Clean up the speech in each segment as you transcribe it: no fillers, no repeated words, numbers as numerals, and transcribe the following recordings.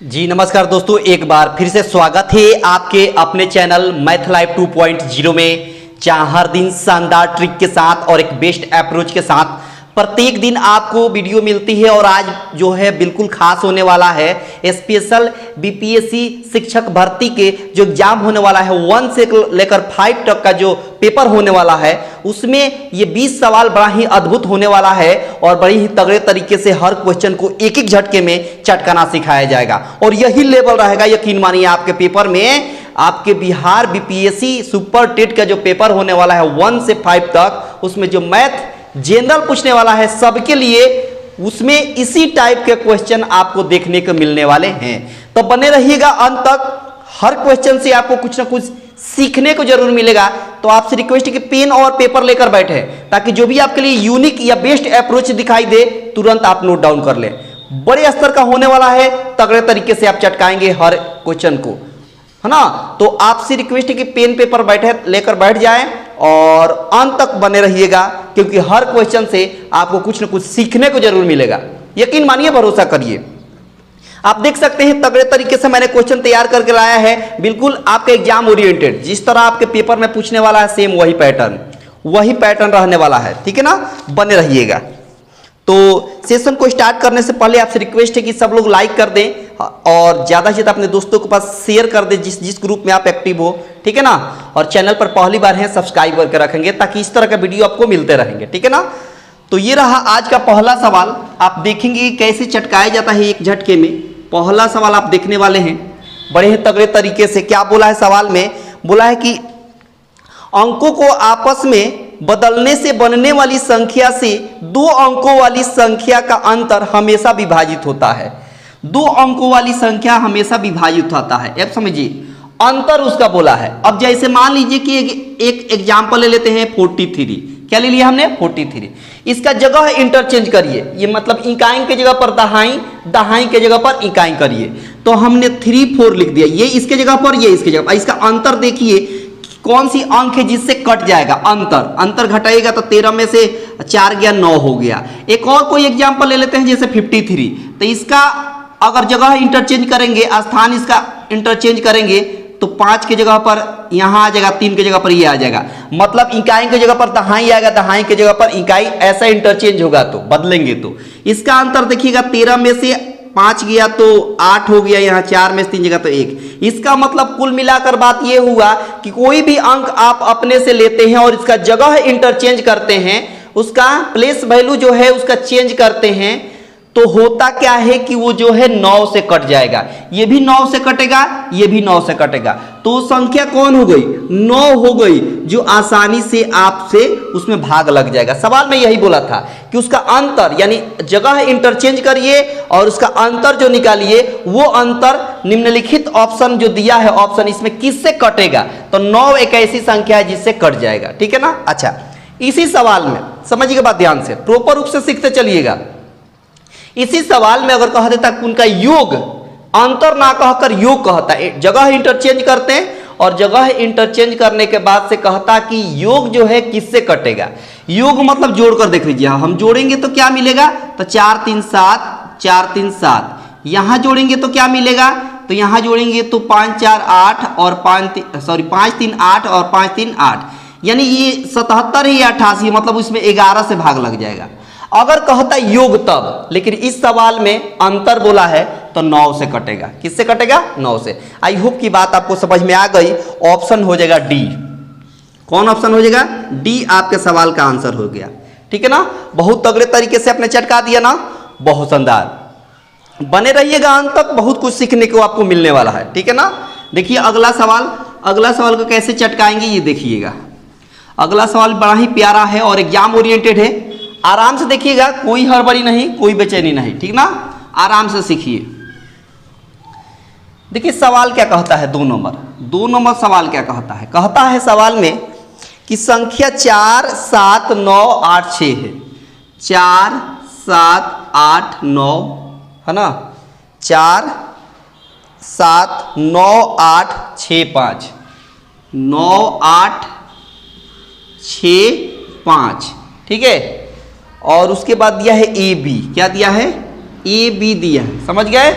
जी नमस्कार दोस्तों, एक बार फिर से स्वागत है आपके अपने चैनल मैथ लाइव 2.0 में, जहां हर दिन शानदार ट्रिक के साथ और एक बेस्ट अप्रोच के साथ प्रत्येक दिन आपको वीडियो मिलती है। और आज जो है बिल्कुल खास होने वाला है, स्पेशल बीपीएससी शिक्षक भर्ती के जो एग्जाम होने वाला है 1 से लेकर 5 तक का जो पेपर होने वाला है, उसमें ये 20 सवाल बड़ा ही अद्भुत होने वाला है और बड़ी ही तगड़े तरीके से हर क्वेश्चन को एक एक झटके में चटकाना सिखाया जाएगा। और यही लेवल रहेगा, यकीन मानिए आपके पेपर में, आपके बिहार बीपीएससी सुपर टेट का जो पेपर होने वाला है 1 से 5 तक, उसमें जो मैथ जनरल पूछने वाला है सबके लिए, उसमें इसी टाइप के क्वेश्चन आपको देखने को मिलने वाले हैं। तो बने रहिएगा अंत तक, हर क्वेश्चन से आपको कुछ ना कुछ सीखने को जरूर मिलेगा। तो आपसे रिक्वेस्ट है कि पेन और पेपर लेकर बैठे, ताकि जो भी आपके लिए यूनिक या बेस्ट अप्रोच दिखाई दे तुरंत आप नोट डाउन कर लें। बड़े स्तर का होने वाला है, तगड़े तरीके से आप चटकाएंगे हर क्वेश्चन को, है ना। तो आपसे रिक्वेस्ट है कि पेन पेपर बैठे लेकर बैठ जाएं और अंत तक बने रहिएगा, क्योंकि हर क्वेश्चन से आपको कुछ ना कुछ सीखने को जरूर मिलेगा। यकीन मानिए, भरोसा करिए। आप देख सकते हैं तगड़े तरीके से मैंने क्वेश्चन तैयार करके लाया है, बिल्कुल आपका एग्जाम ओरिएंटेड। जिस तरह आपके पेपर में पूछने वाला है सेम वही पैटर्न रहने वाला है, ठीक है ना। बने रहिएगा। तो सेशन को स्टार्ट करने से पहले आपसे रिक्वेस्ट है कि सब लोग लाइक कर दें और ज़्यादा से ज़्यादा अपने दोस्तों के पास शेयर कर दें, जिस ग्रुप में आप एक्टिव हो, ठीक है ना। और चैनल पर पहली बार हैं सब्सक्राइब करके रखेंगे, ताकि इस तरह का वीडियो आपको मिलते रहेंगे, ठीक है ना। तो ये रहा आज का पहला सवाल। आप देखेंगे कैसे चटकाया जाता है एक झटके में। पहला सवाल आप देखने वाले हैं बड़े ही तगड़े तरीके से। क्या बोला है सवाल में? बोला है कि अंकों को आपस में बदलने से बनने वाली संख्या से 2 अंकों वाली संख्या का अंतर हमेशा विभाजित होता है। 2 अंकों वाली संख्या हमेशा विभाजित होता है। अब समझिए, अंतर उसका बोला है। अब जैसे मान लीजिए कि एक एग्जाम्पल ले लेते हैं 43। क्या ले लिया हमने? 43। इसका जगह इंटरचेंज करिए, ये मतलब इकाई के जगह पर दहाई, दहाई के जगह पर इकाई करिए। तो हमने 3 4 लिख दिया, ये इसके जगह पर, ये इसके जगह पर। इसका अंतर देखिए कौन सी अंक है जिससे कट जाएगा। अंतर घटाएगा तो 13 में से 4 गया 9 हो गया। एक और कोई एग्जाम्पल ले लेते हैं जैसे 53। तो इसका अगर जगह इंटरचेंज करेंगे, स्थान इसका इंटरचेंज करेंगे, तो 5 की जगह पर यहाँ आ जाएगा, 3 की जगह पर ये आ जाएगा। मतलब इकाई की जगह पर दहाई आएगा, दहाई की जगह पर इकाई, ऐसा इंटरचेंज होगा तो बदलेंगे। तो इसका अंतर देखिएगा, 13 में से 5 गया तो 8 हो गया, यहाँ 4 में से 3 जगह तो 1। इसका मतलब कुल मिलाकर बात यह हुआ कि कोई भी अंक आप अपने से लेते हैं और इसका जगह इंटरचेंज करते हैं, उसका प्लेस वैल्यू जो है उसका चेंज करते हैं, तो होता क्या है कि वो जो है 9 से कट जाएगा। ये भी 9 से कटेगा, ये भी 9 से कटेगा। तो संख्या कौन हो गई? 9 हो गई, जो आसानी से आपसे उसमें भाग लग जाएगा। सवाल में यही बोला था कि उसका अंतर यानी जगह इंटरचेंज करिए और उसका अंतर जो निकालिए, वो अंतर निम्नलिखित ऑप्शन जो दिया है, ऑप्शन इसमें किससे कटेगा? तो 9 एक ऐसी संख्या है जिससे कट जाएगा, ठीक है ना। अच्छा, इसी सवाल में समझिएगा बात ध्यान से, प्रॉपर रूप से सीखते चलिएगा। इसी सवाल में अगर कह देता कि उनका योग, अंतर ना कहकर योग कहता है, जगह इंटरचेंज करते हैं और जगह इंटरचेंज करने के बाद से कहता कि योग जो है किससे कटेगा। योग मतलब जोड़कर देख लीजिए, हम जोड़ेंगे तो क्या मिलेगा? तो 4 3 7, 4 3 7। यहां जोड़ेंगे तो क्या मिलेगा? तो यहां जोड़ेंगे तो 5 4 8 और 5 3 8 और 5 3 8, यानी ये 77 है या 88, मतलब उसमें 11 से भाग लग जाएगा। अगर कहता योग तब, लेकिन इस सवाल में अंतर बोला है तो 9 से कटेगा। किससे कटेगा? 9 से। आई होप की बात आपको समझ में आ गई। ऑप्शन हो जाएगा डी। कौन ऑप्शन हो जाएगा? डी आपके सवाल का आंसर हो गया, ठीक है ना। बहुत तगड़े तरीके से आपने चटका दिया ना, बहुत शानदार। बने रहिएगा अंत तक, बहुत कुछ सीखने को आपको मिलने वाला है, ठीक है ना। देखिए अगला सवाल को कैसे चटकाएंगे ये देखिएगा। अगला सवाल बड़ा ही प्यारा है और एग्जाम ओरिएंटेड है। आराम से देखिएगा, कोई हड़बड़ी नहीं, कोई बेचैनी नहीं, ठीक ना। आराम से सीखिए। देखिए सवाल क्या कहता है, 2 नंबर सवाल क्या कहता है? कहता है सवाल में कि संख्या 4 7 9 8 6 है। 4 7 8 9, है ना। 4 7 9 8 6 5, 9 8 6 5, ठीक है। और उसके बाद दिया है ए बी। क्या दिया है? ए बी दिया है, समझ गए।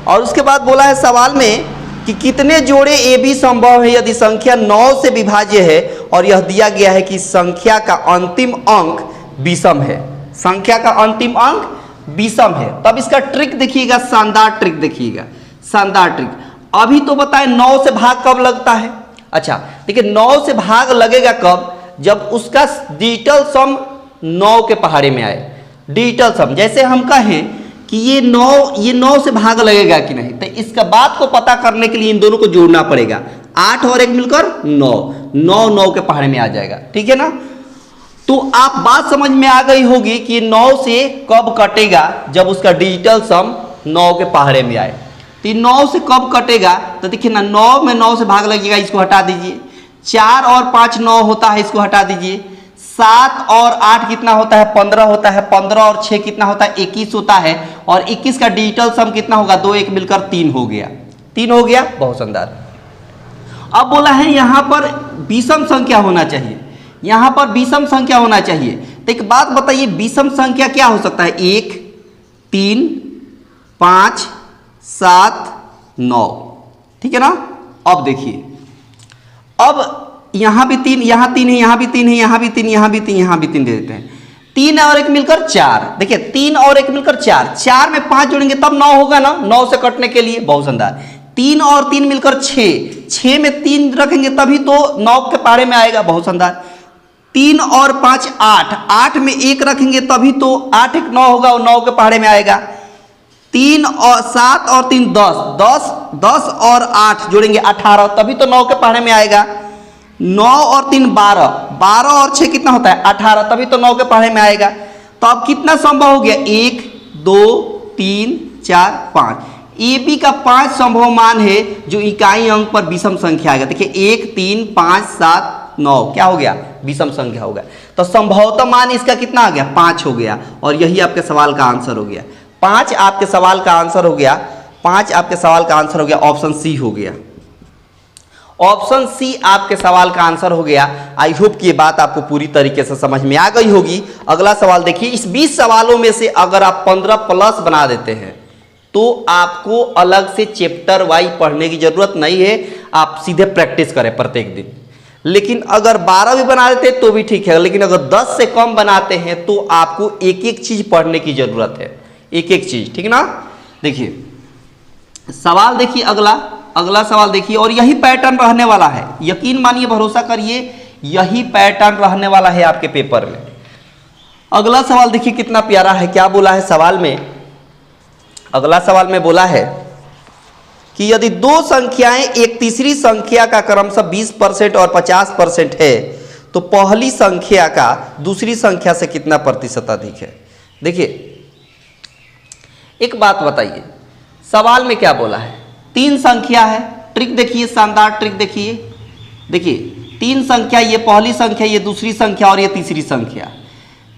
और उसके बाद बोला है सवाल में कि कितने जोड़े ए बी संभव है यदि संख्या 9 से विभाज्य है और यह दिया गया है कि संख्या का अंतिम अंक विषम है। संख्या का अंतिम अंक विषम है। तब इसका ट्रिक देखिएगा, शानदार ट्रिक देखिएगा, शानदार ट्रिक। अभी तो बताएं 9 से भाग कब लगता है। अच्छा देखिए 9 से भाग लगेगा कब, जब उसका डिजिटल सम 9 के पहाड़े में आए। डिजिटल सम जैसे हम कहें कि ये 9 से भाग लगेगा कि नहीं, तो इसका बात को पता करने के लिए इन दोनों को जोड़ना पड़ेगा। 8 और 1 मिलकर 9, 9 के पहाड़े में आ जाएगा, ठीक है ना। तो आप बात समझ में आ गई होगी कि 9 से कब कटेगा, जब उसका डिजिटल सम 9 के पहाड़े में आए। तो 9 से कब कटेगा, तो देखिए ना 9 में 9 से भाग लगेगा, इसको हटा दीजिए। 4 और 5 9 होता है, इसको हटा दीजिए। 7 और 8 कितना होता है, 15 होता है। 15 और 6 कितना होता है, 21 होता है। और 21 का डिजिटल सम कितना होगा, 2 1 मिलकर 3 हो गया। 3 हो गया, बहुत शानदार। अब बोला है यहां पर विषम संख्या होना चाहिए, यहां पर विषम संख्या होना चाहिए। तो एक बात बताइए, विषम संख्या क्या हो सकता है, 1 3 5 7 9, ठीक है ना। अब देखिए, अब यहां भी 3, यहां 3 है, यहां भी 3 है, यहां भी 3, यहां भी 3, यहां भी 3 दे देते हैं। 3 और 1 मिलकर 4। देखिए 3 और 1 मिलकर 4, 4 में 5 जोड़ेंगे तब 9 होगा ना, 9 से कटने के लिए, बहुत शानदार। 3 और 3 मिलकर 6, 6 में 3 रखेंगे तभी तो 9 के पहाड़े में आएगा, बहुत शानदार। 3 और 5 8, 8 में 1 रखेंगे तभी तो 8 1 9 होगा और 9 के पहाड़े में आएगा। 3 और 7 और 3 10, 10 10 और 8 जोड़ेंगे 18, तभी तो 9 के पहाड़े में आएगा। 9 और 3 12, 12 और 6 कितना होता है, 18, तभी तो 9 के पहाड़े में आएगा। तो अब कितना संभव हो गया, 1 2 3 4 5। ए बी का 5 संभव मान है जो इकाई अंक पर विषम संख्या आएगा। देखिए 1 3 5 7 9 क्या हो गया, विषम संख्या हो गया। तो संभवतः मान इसका कितना आ गया, 5 हो गया। और यही आपके सवाल का आंसर हो गया। 5 आपके सवाल का आंसर हो गया, 5 आपके सवाल का आंसर हो गया, ऑप्शन सी हो गया। ऑप्शन सी आपके सवाल का आंसर हो गया। आई होप कि ये बात आपको पूरी तरीके से समझ में आ गई होगी। अगला सवाल देखिए, इस 20 सवालों में से अगर आप 15 प्लस बना देते हैं तो आपको अलग से चैप्टर वाइज पढ़ने की जरूरत नहीं है, आप सीधे प्रैक्टिस करें प्रत्येक दिन। लेकिन अगर 12 भी बना देते तो भी ठीक है, लेकिन अगर 10 से कम बनाते हैं तो आपको एक एक चीज पढ़ने की जरूरत है, एक एक चीज, ठीक ना। देखिए सवाल देखिए, अगला सवाल देखिए, और यही पैटर्न रहने वाला है, यकीन मानिए, भरोसा करिए, यही पैटर्न रहने वाला है आपके पेपर में। अगला सवाल देखिए कितना प्यारा है, क्या बोला है सवाल में। अगला सवाल में बोला है कि यदि दो संख्याएं एक तीसरी संख्या का क्रमशः 20% और 50% है तो पहली संख्या का दूसरी संख्या से कितना प्रतिशत अधिक है। देखिए एक बात बताइए, सवाल में क्या बोला है, 3 संख्या है। ट्रिक देखिए, शानदार ट्रिक देखिए। देखिए 3 संख्या, ये पहली संख्या, ये दूसरी संख्या और ये तीसरी संख्या।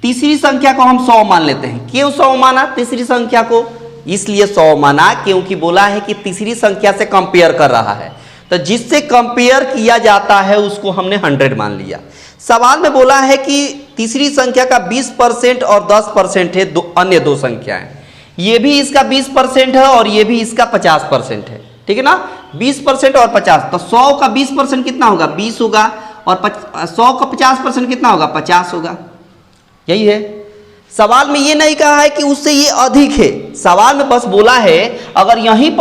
तीसरी संख्या को हम 100 मान लेते हैं। क्यों 100 माना तीसरी संख्या को, इसलिए 100 माना क्योंकि बोला है कि तीसरी संख्या से कंपेयर कर रहा है, तो जिससे कंपेयर किया जाता है उसको हमने 100 मान लिया। सवाल में बोला है कि तीसरी संख्या का 20% और 10% है, अन्य दो संख्याएं, ये भी इसका 20% है और ये भी इसका 50% है, ठीक है ना। 20% और 50, तो 100 का 20% कितना होगा, 20 होगा, और 100 का 50% कितना होगा, 50 होगा। यही है सवाल में, ये नहीं कहा है कि उससे ये अधिक है, सवाल में बस बोला है। अगर यहीं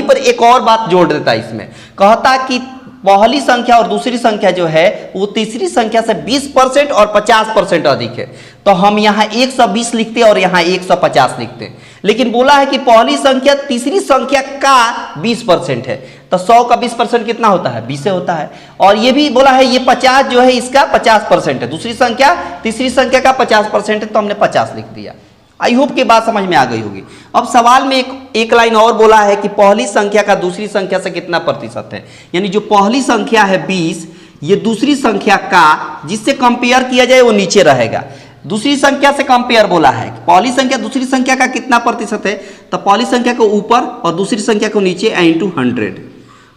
पर एक और बात जोड़ देता, इसमें कहता कि पहली संख्या और दूसरी संख्या जो है वो तीसरी संख्या से 20% और 50% अधिक है, तो हम यहाँ 120 लिखते और यहाँ 150 लिखते। लेकिन बोला है कि पहली संख्या तीसरी संख्या का 20% है, तो 100 का 20% कितना होता है, 20 होता है। और ये भी बोला है ये 50 जो है इसका 50% है, दूसरी संख्या तीसरी संख्या का 50% है, तो हमने 50 लिख दिया। आई होप की बात समझ में आ गई होगी। अब सवाल में एक लाइन और बोला है कि पहली संख्या का दूसरी संख्या से कितना प्रतिशत है, यानी जो पहली संख्या है 20, ये दूसरी संख्या का जिससे कंपेयर किया जाए वो नीचे रहेगा। दूसरी संख्या से कंपेयर बोला है, पहली संख्या दूसरी संख्या का कितना प्रतिशत है, तो पहली संख्या को ऊपर और दूसरी संख्या को नीचे इंटू 100,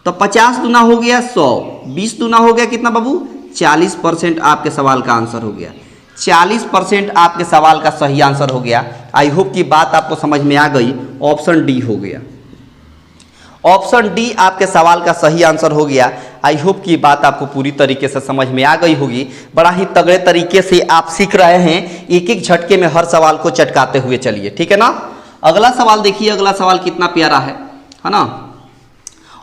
तो 50 दूना हो गया 100, 20 दूना हो गया कितना बाबू, 40% आपके सवाल का आंसर हो गया। 40% आपके सवाल का सही आंसर हो गया। आई होप की बात आपको समझ में आ गई। ऑप्शन डी हो गया। ऑप्शन डी आपके सवाल का सही आंसर हो गया। आई होप कि बात आपको पूरी तरीके से समझ में आ गई होगी। बड़ा ही तगड़े तरीके से आप सीख रहे हैं, एक एक झटके में हर सवाल को चटकाते हुए चलिए, ठीक है ना। अगला सवाल देखिए, अगला सवाल कितना प्यारा है ना।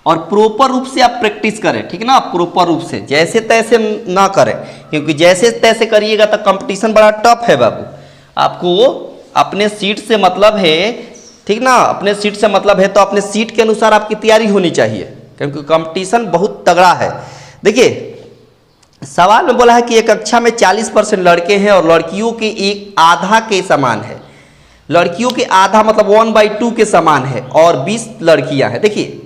और प्रॉपर रूप से आप प्रैक्टिस करें, ठीक है ना, प्रॉपर रूप से, जैसे तैसे ना करें, क्योंकि जैसे तैसे करिएगा तो कंपटीशन बड़ा टफ है बाबू। आपको अपने सीट से मतलब है, ठीक ना, अपने सीट से मतलब है तो अपने सीट के अनुसार आपकी तैयारी होनी चाहिए, क्योंकि कंपटीशन बहुत तगड़ा है। देखिए सवाल में बोला है कि एक कक्षा में 40% लड़के हैं और लड़कियों के एक आधा के समान है। लड़कियों के आधा मतलब 1/2 के समान है और 20 लड़कियां हैं। देखिए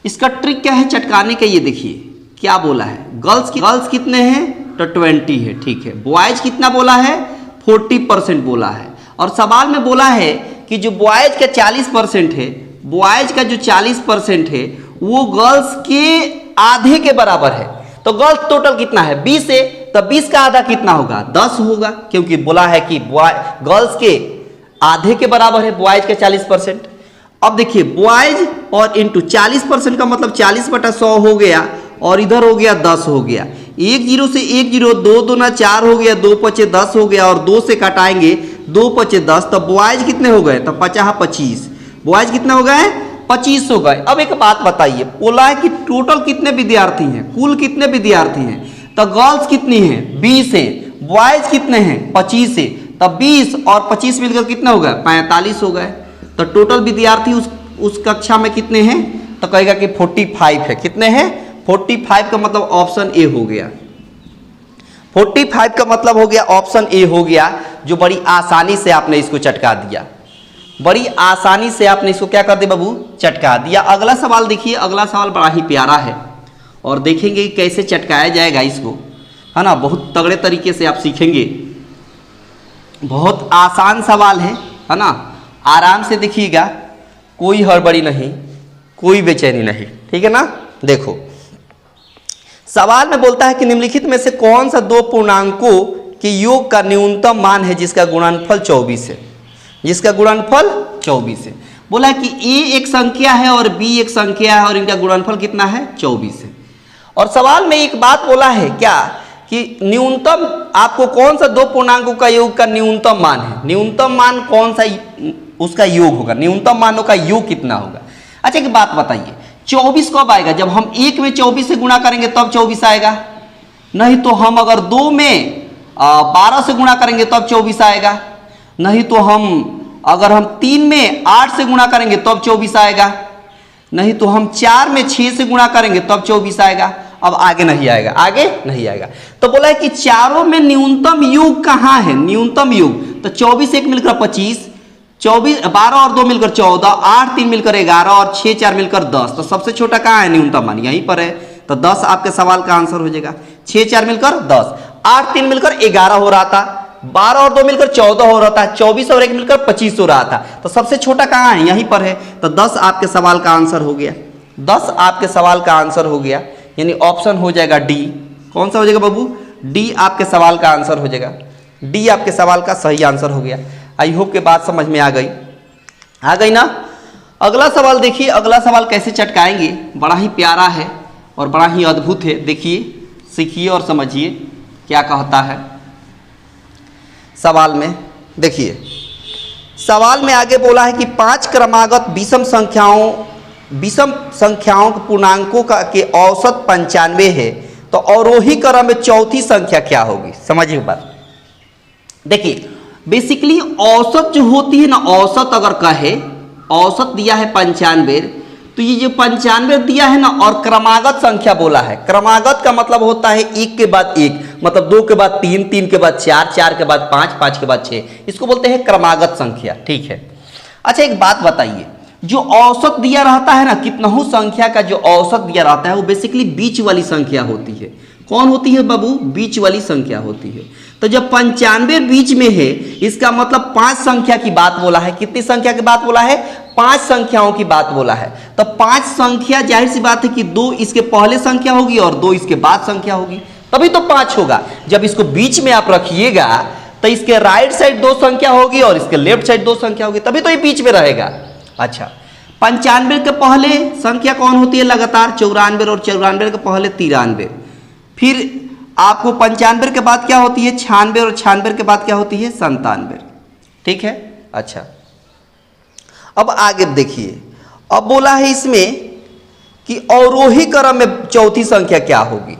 इसका ट्रिक क्या है चटकाने का, ये देखिए क्या बोला है। गर्ल्स कितने हैं तो 20 है, ठीक है। बॉयज कितना बोला है 40% बोला है। और सवाल में बोला है कि जो बॉयज का 40% है, बॉयज का जो 40% है वो गर्ल्स के आधे के बराबर है। तो गर्ल्स टोटल कितना है 20 है, तो 20 का आधा कितना होगा 10 होगा, क्योंकि बोला है कि गर्ल्स के आधे के बराबर है बॉयज का 40%। अब देखिए बॉयज और इंटू 40% का मतलब 40/100 हो गया और इधर हो गया 10 हो गया। 1 0 से 1 0, 2 दूना 4 हो गया, 2 5 10 हो गया और 2 से घटाएंगे 2 5 10, तो बॉयज कितने हो गए तो 50 25, बॉयज कितने हो गए 25 हो गए। अब एक बात बताइए, बोला है कि टोटल कितने विद्यार्थी हैं, कुल कितने विद्यार्थी हैं, तो गर्ल्स कितनी हैं 20 है, बॉयज कितने हैं 25 है, तब 20 और 25 मिलकर कितने हो गए 45 हो गए। तो टोटल विद्यार्थी उस कक्षा में कितने हैं तो कहेगा कि 45 है। कितने हैं 45 का मतलब ऑप्शन ए हो गया। 45 का मतलब हो गया ऑप्शन ए हो गया, जो बड़ी आसानी से आपने इसको चटका दिया। बड़ी आसानी से आपने इसको क्या कर दिया बाबू चटका दिया। अगला सवाल देखिए, अगला सवाल बड़ा ही प्यारा है और देखेंगे कि कैसे चटकाया जाएगा इसको, है ना। बहुत तगड़े तरीके से आप सीखेंगे। बहुत आसान सवाल है ना। आराम से देखिएगा, कोई हड़बड़ी नहीं, कोई बेचैनी नहीं, ठीक है ना। देखो सवाल में बोलता है कि निम्नलिखित में से कौन सा दो पूर्णांकों के योग का न्यूनतम मान है जिसका गुणनफल 24 है, जिसका गुणनफल 24 है। बोला है कि ए एक संख्या है और बी एक संख्या है और इनका गुणनफल कितना है 24 है। और सवाल में एक बात बोला है क्या कि न्यूनतम आपको कौन सा दो पूर्णांकों का योग का न्यूनतम मान है, न्यूनतम मान कौन सा उसका योग होगा, न्यूनतम मानों का योग कितना होगा। अच्छा एक बात बताइए 24 कब आएगा, जब हम 1 में 24 से गुणा करेंगे तब 24 आएगा, नहीं तो हम अगर 2 में 12 से गुणा करेंगे तब 24 आएगा, नहीं तो अगर हम 3 में 8 से गुणा करेंगे तब 24 आएगा, नहीं तो हम 4 में 6 से गुणा करेंगे तब 24 आएगा। अब आगे नहीं आएगा, आगे नहीं आएगा। तो बोला है कि चारों में न्यूनतम योग कहाँ है, न्यूनतम योग, तो 24 एक मिलकर 25, 12 और 2 मिलकर 14, 8 3 मिलकर 11 और 6 4 मिलकर 10। तो सबसे छोटा कहाँ है न्यूनतम मान, यहीं पर है, तो 10 आपके सवाल का आंसर हो जाएगा। 6 4 मिलकर 10, 8 3 मिलकर 11 हो रहा था, 12 और 2 मिलकर 14 हो रहा था, 24 और 1 मिलकर 25 हो रहा था। तो सबसे छोटा कहाँ है, यहीं पर है, तो 10 आपके सवाल का आंसर हो गया। 10 आपके सवाल का आंसर हो गया, यानी ऑप्शन हो जाएगा डी। कौन सा हो जाएगा बाबू, डी आपके सवाल का आंसर हो जाएगा। डी आपके सवाल का सही आंसर हो गया। आई होप के बात समझ में आ गई ना। अगला सवाल देखिए, अगला सवाल कैसे चटकाएंगे, बड़ा ही प्यारा है और बड़ा ही अद्भुत है। देखिए सीखिए और समझिए क्या कहता है सवाल में। देखिए सवाल में आगे बोला है कि 5 क्रमागत विषम संख्याओं के पूर्णांकों का के औसत 95 है, तो अवरोही क्रम में चौथी संख्या क्या होगी। समझिए बात, देखिए बेसिकली औसत जो होती है ना, औसत अगर कहे, औसत दिया है 95, तो ये जो 95 दिया है ना और क्रमागत संख्या बोला है, क्रमागत का मतलब होता है 1 के बाद 1, मतलब 2 के बाद 3, 3 के बाद 4, 4 के बाद 5, 5 के बाद 6, इसको बोलते हैं क्रमागत संख्या, ठीक है। अच्छा एक बात बताइए, जो औसत दिया रहता है ना, कितनहु संख्या का जो औसत दिया रहता है वो बेसिकली बीच वाली संख्या होती है। कौन होती है बाबू, बीच वाली संख्या होती है। तो जब 95 बीच में है, इसका मतलब 5 संख्या की बात बोला है। कितनी संख्या की बात बोला है, 5 संख्याओं की बात बोला है। तो 5 संख्या जाहिर सी बात है कि 2 इसके पहले संख्या होगी और 2 इसके बाद संख्या होगी, तभी तो 5 होगा। जब इसको बीच में आप रखिएगा तो इसके राइट साइड 2 संख्या होगी और इसके लेफ्ट साइड 2 संख्या होगी, तभी तो ये बीच में रहेगा। अच्छा 95 के पहले संख्या कौन होती है लगातार? 94, और 94 के पहले 93। फिर आपको 95 के बाद क्या होती है? 96, और 96 के बाद क्या होती है? 97। ठीक है, अच्छा अब आगे देखिए, अब बोला है इसमें कि अवरोही क्रम में चौथी संख्या क्या होगी।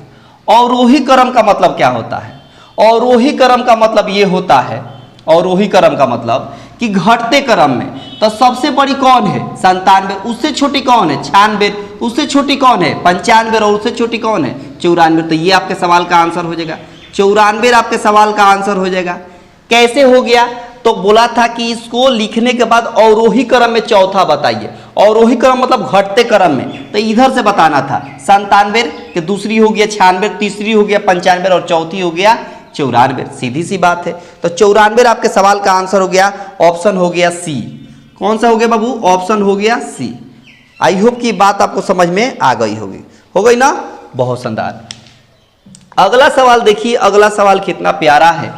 अवरोही क्रम का मतलब क्या होता है? अवरोही क्रम का मतलब ये होता है, अवरोही क्रम का मतलब कि घटते क्रम में तो सबसे बड़ी कौन है? 97, उससे छोटी कौन है? 96, उससे छोटी कौन है? 95, और उससे छोटी कौन है? 94। तो ये आपके सवाल का आंसर हो जाएगा, 94 आपके सवाल का आंसर हो जाएगा। कैसे हो गया? तो बोला था कि इसको लिखने के बाद अवरोही क्रम में चौथा बताइए। अवरोही क्रम मतलब घटते क्रम में, तो इधर से बताना था। 97 के दूसरी हो गया 96, तीसरी हो गया 95, और चौथी हो गया 94। सीधी सी बात है। तो 94 आपके सवाल का आंसर हो गया, ऑप्शन हो गया सी। कौन सा हो गया बाबू? ऑप्शन हो गया सी। आई होप की बात आपको समझ में आ गई होगी, हो गई ना? बहुत शानदार। अगला सवाल देखिए, अगला सवाल कितना प्यारा है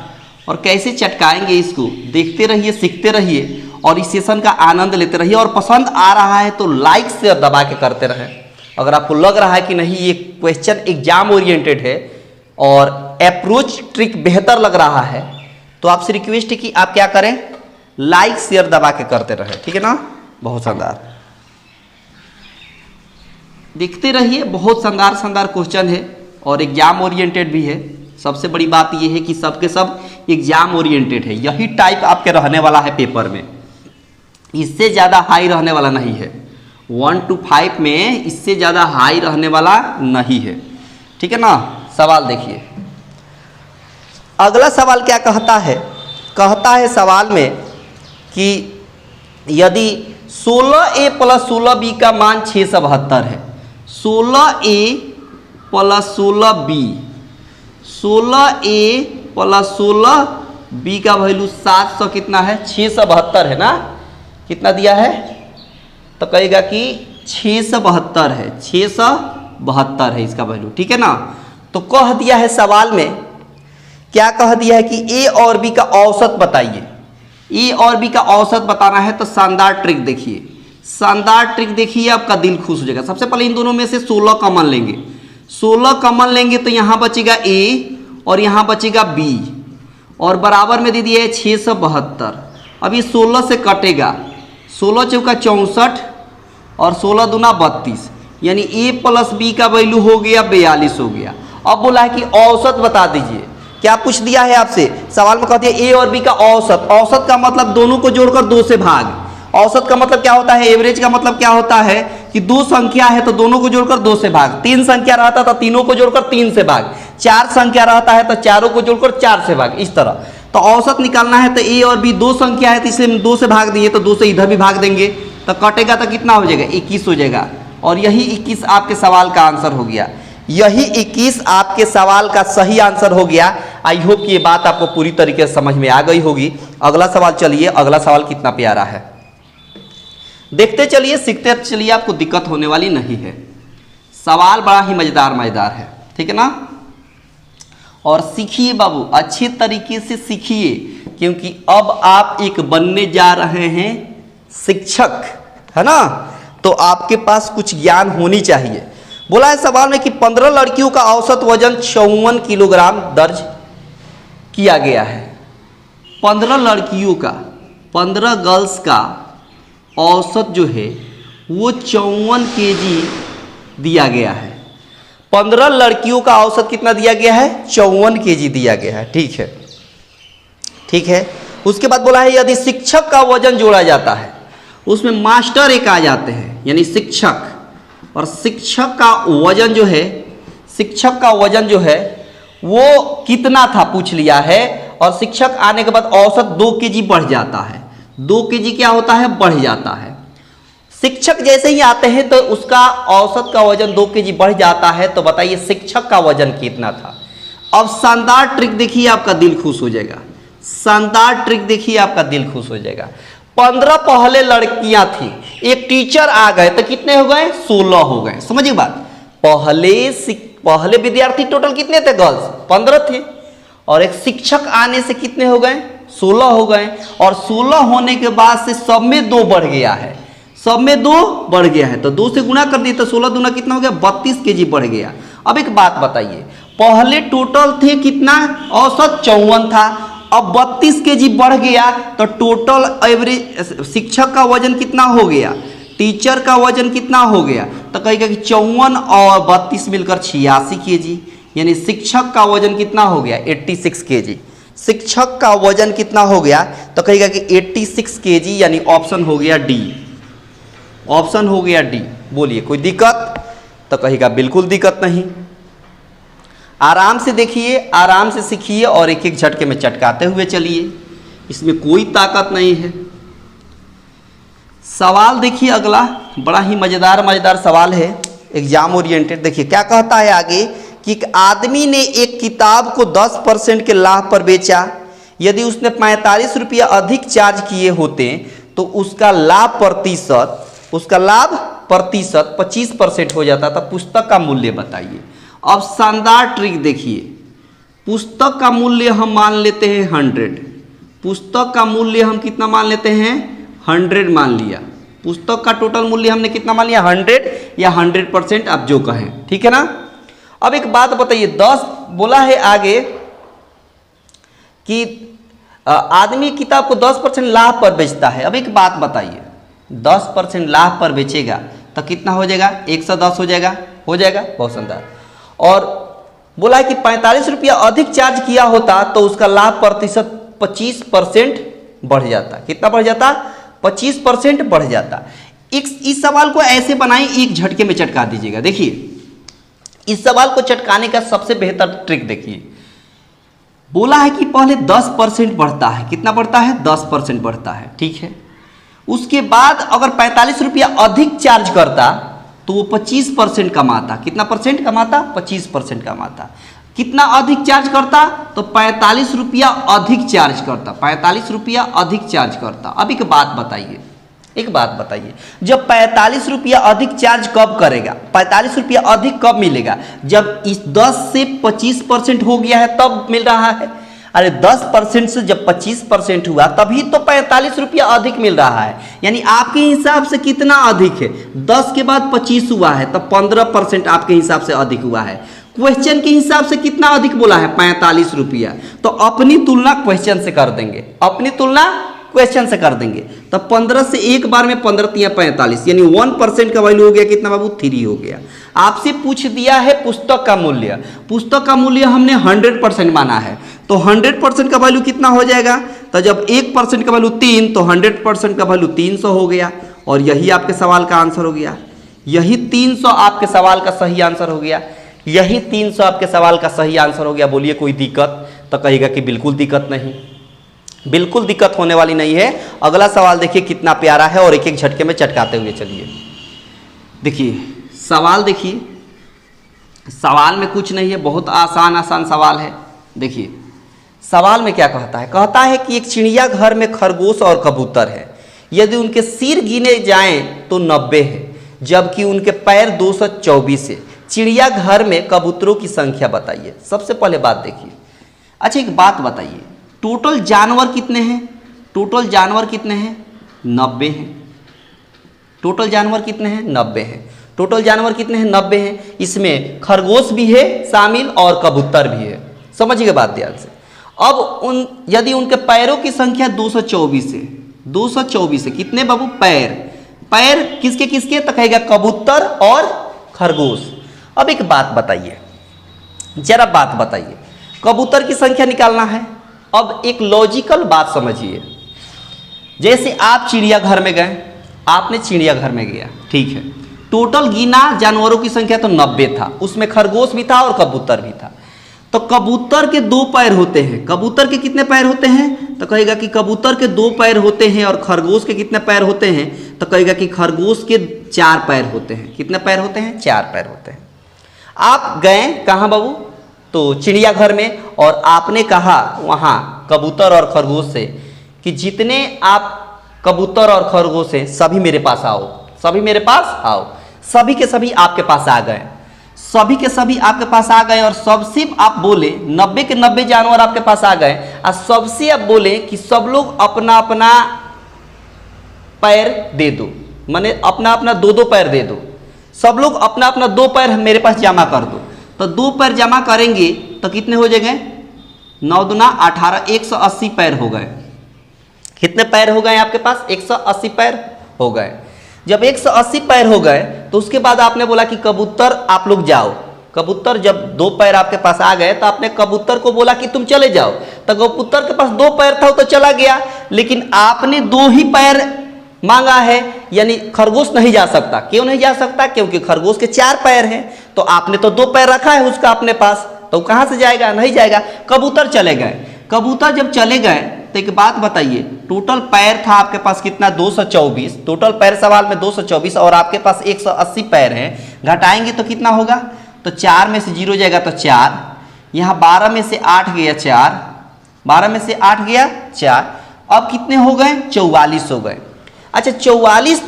और कैसे चटकाएंगे इसको। देखते रहिए, सीखते रहिए और इस सेशन का आनंद लेते रहिए। और पसंद आ रहा है तो लाइक से दबा के करते रहें। अगर आपको लग रहा है कि नहीं ये क्वेश्चन एग्जाम ओरिएंटेड है और अप्रोच ट्रिक बेहतर लग रहा है, तो आपसे रिक्वेस्ट है कि आप क्या करें? लाइक शेयर दबा के करते रहें, ठीक है ना? बहुत शानदार, देखते रहिए। बहुत शानदार शानदार क्वेश्चन है और एग्जाम ओरिएंटेड भी है। सबसे बड़ी बात यह है कि सबके सब एग्जाम ओरिएंटेड है। यही टाइप आपके रहने वाला है पेपर में, इससे ज़्यादा हाई रहने वाला नहीं है। 1 to 5 में इससे ज़्यादा हाई रहने वाला नहीं है, ठीक है ना? सवाल देखिए, अगला सवाल क्या कहता है? कहता है सवाल में कि यदि 16A + 16B का मान 672 है, 16A + 16B, 16A + 16B का वैल्यू 700 कितना है? 672 है ना? कितना दिया है? तो कहेगा कि 672 है, 672 है इसका वैल्यू, ठीक है ना? तो कह दिया है सवाल में, क्या कह दिया है कि ए और बी का औसत बताइए। ए और बी का औसत बताना है तो शानदार ट्रिक देखिए, शानदार ट्रिक देखिए, आपका दिल खुश हो जाएगा। सबसे पहले इन दोनों में से 16 कॉमन लेंगे, 16 कॉमन लेंगे तो यहाँ बचेगा ए और यहाँ बचेगा बी, और बराबर में दे दिया है 672। अब ये 16 से कटेगा, 16 चौका 64 और 16 दूना 32, यानी ए + बी का वैल्यू हो गया 42 हो गया। अब बोला है कि औसत बता दीजिए। क्या पूछ दिया है आपसे? सवाल में कहती है ए और बी का औसत। औसत का मतलब दोनों को जोड़कर 2 से भाग। औसत का मतलब क्या होता है? एवरेज का मतलब क्या होता है कि 2 संख्या है तो दोनों को जोड़कर 2 से भाग, 3 संख्या रहता तो तीनों को जोड़कर 3 से भाग, 4 संख्या रहता है तो चारों को जोड़कर 4 से भाग, इस तरह। तो औसत निकालना है तो ए और बी 2 संख्या है तो इसे 2 से भाग दिए तो 2 से इधर भी भाग देंगे तो कटेगा तो कितना हो जाएगा? 21 हो जाएगा। और यही 21 आपके सवाल का आंसर हो गया। यही 21 आपके सवाल का सही आंसर हो गया। आई होप कि ये बात आपको पूरी तरीके से समझ में आ गई होगी। अगला सवाल चलिए, अगला सवाल कितना प्यारा है, देखते चलिए, सीखते चलिए, आपको दिक्कत होने वाली नहीं है। सवाल बड़ा ही मजेदार है, ठीक है ना? और सीखिए बाबू, अच्छे तरीके से सीखिए, क्योंकि अब आप एक बनने जा रहे हैं शिक्षक, है ना? तो आपके पास कुछ ज्ञान होनी चाहिए। बोला है सवाल में कि 15 लड़कियों का औसत वजन 54 किलोग्राम दर्ज किया गया है। 15 लड़कियों का, 15 गर्ल्स का औसत जो है वो 54 केजी दिया गया है। 15 लड़कियों का औसत कितना दिया गया है? 54 केजी दिया गया है, ठीक है, ठीक है। उसके बाद बोला है यदि शिक्षक का वजन जोड़ा जाता है, उसमें मास्टर एक आ जाते हैं, यानी शिक्षक, और शिक्षक का वजन जो है, शिक्षक का वजन जो है वो कितना था पूछ लिया है। और शिक्षक आने के बाद औसत 2 केजी बढ़ जाता है। 2 केजी क्या होता है? बढ़ जाता है। शिक्षक जैसे ही आते हैं तो उसका औसत का वजन 2 केजी बढ़ जाता है। तो बताइए शिक्षक का वजन कितना था? अब शानदार ट्रिक देखिए, आपका दिल खुश हो जाएगा। शानदार ट्रिक देखिए, आपका दिल खुश हो जाएगा। 15 पहले लड़कियां थी, एक टीचर आ गए तो कितने हो गए? 16 हो गए। समझिए बात, पहले विद्यार्थी टोटल कितने थे? गर्ल्स 15 थे, और एक शिक्षक आने से कितने हो गए? 16 हो गए। और 16 होने के बाद से सब में 2 बढ़ गया है, सब में 2 बढ़ गया है तो 2 से गुणा कर दिए तो 16 दूना कितना हो गया 32 केजी बढ़ गया। अब एक बात बताइए, पहले टोटल थे कितना, औसत 54 था, अब 32 केजी बढ़ गया तो टोटल एवरेज शिक्षक का वजन कितना हो गया, टीचर का वजन कितना हो गया, तो कहेगा कि 54 और 32 मिलकर 86 केजी, यानी शिक्षक का वजन कितना हो गया 86 केजी। शिक्षक का वजन कितना हो गया तो कहेगा कि 86 केजी, यानी ऑप्शन हो गया डी, ऑप्शन हो गया डी। बोलिए कोई दिक्कत, तो कहेगा बिल्कुल दिक्कत नहीं। आराम से देखिए, आराम से सीखिए और एक एक झटके में चटकाते हुए चलिए, इसमें कोई ताकत नहीं है। सवाल देखिए अगला, बड़ा ही मजेदार सवाल है, एग्जाम ओरिएंटेड। देखिए क्या कहता है आगे कि एक आदमी ने एक किताब को 10% के लाभ पर बेचा, यदि उसने 45 रुपया अधिक चार्ज किए होते तो उसका लाभ प्रतिशत 25% हो जाता था। पुस्तक का मूल्य बताइए। अब शानदार ट्रिक देखिए, पुस्तक का मूल्य हम मान लेते हैं 100, पुस्तक का मूल्य हम कितना मान लेते हैं 100 मान लिया, पुस्तक का टोटल मूल्य हमने कितना मान लिया 100 या 100%, आप जो कहें, ठीक है ना। अब एक बात बताइए, 10 बोला है आगे कि आदमी किताब को 10% लाभ पर बेचता है। अब एक बात बताइए, 10% लाभ पर बेचेगा तो कितना हो जाएगा 110 हो जाएगा, बहुत शानदार। और बोला है कि 45 रुपया अधिक चार्ज किया होता तो उसका लाभ प्रतिशत 25% बढ़ जाता। कितना बढ़ जाता 25% बढ़ जाता। इस सवाल को ऐसे बनाएं, एक झटके में चटका दीजिएगा। देखिए इस सवाल को चटकाने का सबसे बेहतर ट्रिक देखिए, बोला है कि पहले 10% बढ़ता है, कितना बढ़ता है 10% बढ़ता है, ठीक है। उसके बाद अगर 45 रुपया अधिक चार्ज करता तो वो 25% कमाता। कितना परसेंट कमाता 25% कमाता। कितना अधिक चार्ज करता तो 45 रुपया अधिक चार्ज करता, 45 रुपया अधिक चार्ज करता। अब एक बात बताइए, जब 45 रुपया अधिक चार्ज कब करेगा, 45 रुपया अधिक कब मिलेगा, जब इस 10 से 25% हो गया है तब मिल रहा है। अरे 10% से जब 25% हुआ तभी तो 45 रुपया अधिक मिल रहा है। यानी आपके हिसाब से कितना अधिक है, 10 के बाद 25 हुआ है तब 15% आपके हिसाब से अधिक हुआ है। क्वेश्चन के हिसाब से कितना अधिक बोला है 45 रुपया, तो अपनी तुलना क्वेश्चन से कर देंगे, अपनी तुलना क्वेश्चन से कर देंगे। तो 15 से एक बार में 15 तिया 45, यानी 1% का वैल्यू हो गया कितना बाबू 3 हो गया। आपसे पूछ दिया है पुस्तक का मूल्य, पुस्तक का मूल्य हमने 100% माना है, तो 100% का वैल्यू कितना हो जाएगा, तो जब 1% का वैल्यू 3 तो 100% का वैल्यू 300 हो गया। और यही आपके सवाल का आंसर हो गया, यही 300 आपके सवाल का सही आंसर हो गया, यही 300 आपके सवाल का सही आंसर हो गया। बोलिए कोई दिक्कत, तो कहेगा कि बिल्कुल दिक्कत नहीं, बिल्कुल दिक्कत होने वाली नहीं है। अगला सवाल देखिए कितना प्यारा है और एक एक झटके में चटकाते हुए चलिए। देखिए सवाल, देखिए सवाल में कुछ नहीं है, बहुत आसान सवाल है। देखिए सवाल में क्या कहता है, कहता है कि एक चिड़ियाघर में खरगोश और कबूतर है, यदि उनके सिर गिने जाएं तो 90 है, जबकि उनके पैर 224 है। चिड़ियाघर में कबूतरों की संख्या बताइए। सबसे पहले बात देखिए, अच्छा एक बात बताइए, टोटल जानवर कितने हैं, टोटल जानवर कितने हैं 90 हैं। टोटल जानवर कितने हैं 90 हैं। टोटल जानवर कितने हैं 90 हैं। इसमें खरगोश भी है शामिल और कबूतर भी है, समझिएगा बात ध्यान से। अब यदि उनके पैरों की संख्या 224 है, 224 है, कितने बाबू पैर, पैर किसके किसके, तो कहेगा कबूतर और खरगोश। अब एक बात बताइए, जरा बात बताइए, कबूतर की संख्या निकालना है। अब एक लॉजिकल बात समझिए, जैसे आप चिड़ियाघर में गए, आपने चिड़ियाघर में गया, ठीक है, टोटल गिना जानवरों की संख्या तो 90 था, उसमें खरगोश भी था और कबूतर भी था। तो कबूतर के 2 पैर होते हैं, कबूतर के कितने पैर होते हैं, तो कहेगा कि कबूतर के 2 पैर होते हैं। और खरगोश के कितने पैर होते हैं, तो कहेगा कि खरगोश के 4 पैर होते हैं। कितने पैर होते हैं 4 पैर होते हैं। आप गए कहाँ बाबू, तो चिड़ियाघर में, और आपने कहा वहाँ कबूतर और खरगोश से कि जितने आप कबूतर और खरगोश हैं सभी मेरे पास आओ, सभी मेरे पास आओ। सभी के सभी आपके पास आ गए, सभी के सभी आपके पास आ गए। और सबसे आप बोले 90 के 90 जानवर आपके पास आ गए, और सबसे आप बोले कि सब लोग अपना अपना पैर दे दो, मैंने अपना अपना दो दो पैर दे दो, सब लोग अपना अपना दो पैर मेरे पास जमा कर दो। तो दो पैर जमा करेंगे तो कितने हो जाएंगे, 9 दूना 18, 180 पैर हो गए। कितने पैर हो गए आपके पास, 180 पैर हो गए। जब 180 पैर हो गए तो उसके बाद आपने बोला कि कबूतर आप लोग जाओ। कबूतर जब दो पैर आपके पास आ गए तो आपने कबूतर को बोला कि तुम चले जाओ। तो कबूतर के पास दो पैर था, वो तो चला गया, लेकिन आपने दो ही पैर मांगा है, यानी खरगोश नहीं जा सकता। क्यों नहीं जा सकता, क्योंकि खरगोश के 4 पैर हैं। तो आपने तो 2 पैर रखा है उसका अपने पास, तो कहां से जाएगा, नहीं जाएगा। कबूतर चले गए। कबूतर जब चले गए तो एक बात बताइए, टोटल पैर था आपके पास कितना, 224। टोटल पैर सवाल में 224 और आपके पास 180 पैर हैं। घटाएंगे तो कितना होगा, तो 4 में से 0 जाएगा तो 4, यहाँ 12 में से 8 गया 4, 12 में से 8 गया 4। अब कितने हो गए, 44 हो गए। अच्छा 44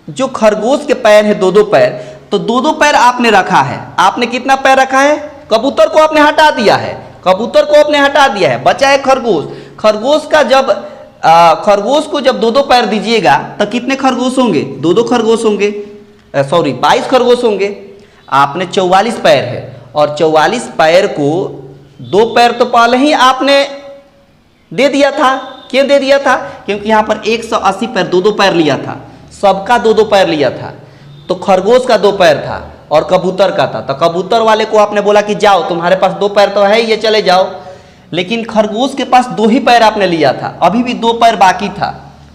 जो खरगोश के पैर है, दो दो पैर, तो दो दो पैर आपने रखा है। आपने कितना पैर रखा है, कबूतर को आपने हटा दिया है, कबूतर को आपने हटा दिया है, बचा है खरगोश। खरगोश का जब खरगोश को जब दो दो पैर दीजिएगा तो कितने खरगोश होंगे, दो दो खरगोश होंगे, सॉरी 22 खरगोश होंगे। आपने 44 पैर है और 44 पैर को दो पैर तो पहले ही आपने दे दिया था। क्यों दे दिया था, क्योंकि यहाँ पर 180 पैर दो दो पैर लिया था, सबका दो दो पैर लिया था। तो खरगोश का 2 पैर था और कबूतर का था, तो कबूतर वाले को आपने बोला कि जाओ, तुम्हारे पास 2 पैर तो है, ये चले जाओ। लेकिन खरगोश के पास 2 ही पैर आपने लिया था, अभी भी 2 पैर बाकी था,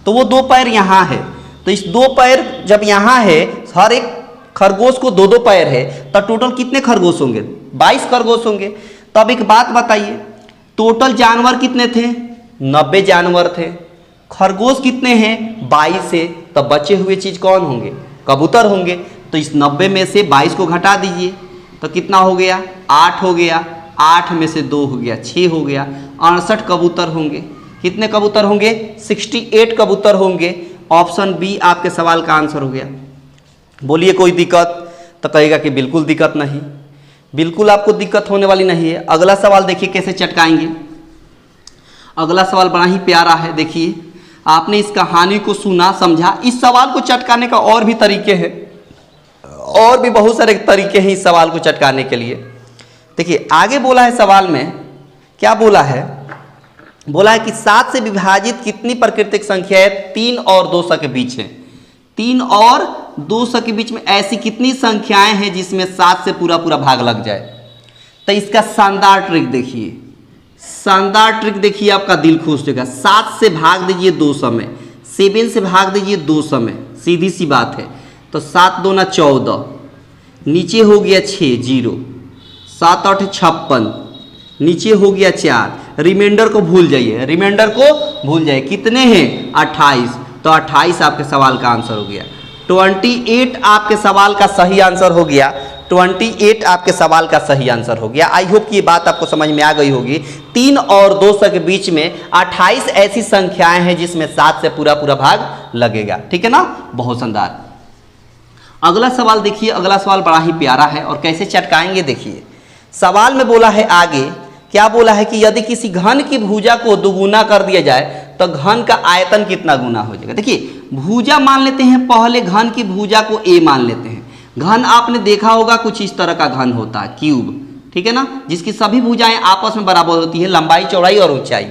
तो वो 2 पैर यहाँ है। तो इस 2 पैर जब यहाँ है, हर एक खरगोश को 2 2 पैर है, तो टोटल कितने खरगोश होंगे, 22 खरगोश होंगे। तब एक बात बताइए, टोटल जानवर कितने थे, 90 जानवर थे। खरगोश कितने हैं, 22 है, तब बचे हुए चीज कौन होंगे, कबूतर होंगे। तो इस 90 में से 22 को घटा दीजिए तो कितना हो गया, 8 हो गया। 8 में से 2 हो गया, 6 हो गया। 68 कबूतर होंगे। कितने कबूतर होंगे, 68 कबूतर होंगे। ऑप्शन बी आपके सवाल का आंसर हो गया। बोलिए कोई दिक्कत, तो कहेगा कि बिल्कुल दिक्कत नहीं, बिल्कुल आपको दिक्कत होने वाली नहीं है। अगला सवाल देखिए कैसे चटकाएंगे। अगला सवाल बड़ा ही प्यारा है। देखिए, आपने इस कहानी को सुना, समझा। इस सवाल को चटकाने का और भी तरीके हैं, और भी बहुत सारे तरीके हैं इस सवाल को चटकाने के लिए। देखिए आगे बोला है सवाल में, क्या बोला है, बोला है कि 7 से विभाजित कितनी प्राकृतिक संख्याएं 3 और 200 के बीच है। 3 और 200 के बीच में ऐसी कितनी संख्याएं हैं जिसमें 7 से पूरा पूरा भाग लग जाए। तो इसका शानदार ट्रिक देखिए, शानदार ट्रिक देखिए, आपका दिल खुश होगा। 7 से भाग दीजिए 200 में, 7 से भाग दीजिए 200 में, सीधी सी बात है। तो 7 दूना 14, नीचे हो गया 6 0, 7 8 56, नीचे हो गया 4। रिमाइंडर को भूल जाइए, रिमाइंडर को भूल जाइए। कितने हैं, 28। तो 28 आपके सवाल का आंसर हो गया। 28 आपके सवाल का सही आंसर हो गया। 28 आपके सवाल का सही आंसर हो गया। आई होप कि ये बात आपको समझ में आ गई होगी। 3 और 200 के बीच में 28 ऐसी संख्याएं हैं जिसमें 7 से पूरा पूरा भाग लगेगा। ठीक है ना, बहुत शानदार। अगला सवाल देखिए, अगला सवाल बड़ा ही प्यारा है और कैसे चटकाएंगे देखिए। सवाल में बोला है आगे, क्या बोला है कि यदि किसी घन की भुजा को दुगुना कर दिया जाए तो घन का आयतन कितना गुना हो जाएगा। देखिए भुजा मान लेते हैं, पहले घन की भुजा को ए मान लेते हैं। घन आपने देखा होगा कुछ इस तरह का घन होता है, क्यूब, ठीक है ना, जिसकी सभी भुजाएं आपस में बराबर होती है, लंबाई चौड़ाई और ऊंचाई।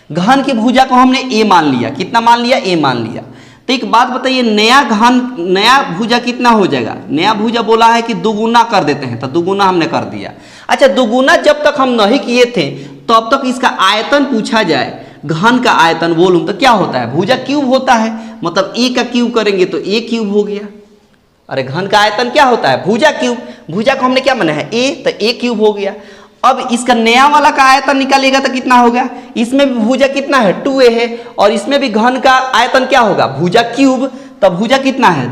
घन की भुजा को हमने ए मान लिया। कितना मान लिया, ए मान लिया। तो एक बात बताइए, नया भुजा कितना हो जाएगा। नया भुजा बोला है कि दुगुना कर देते हैं, तो दुगुना हमने कर दिया। अच्छा, दुगुना जब तक हम नहीं किए थे तब तक इसका आयतन पूछा जाए, घन का आयतन बोलूं तो क्या होता है, भुजा क्यूब होता है, मतलब ए का क्यूब करेंगे तो ए क्यूब हो गया। अरे घन का आयतन क्या होता है, भुजा क्यूब। भुजा को हमने क्या माना है, ए, तो ए क्यूब हो गया। अब इसका नया वाला का आयतन निकालेगा तो कितना होगा, इसमें भी भुजा कितना है, 2a है, और इसमें भी घन का आयतन क्या होगा, भुजा क्यूब। तब भुजा कितना है,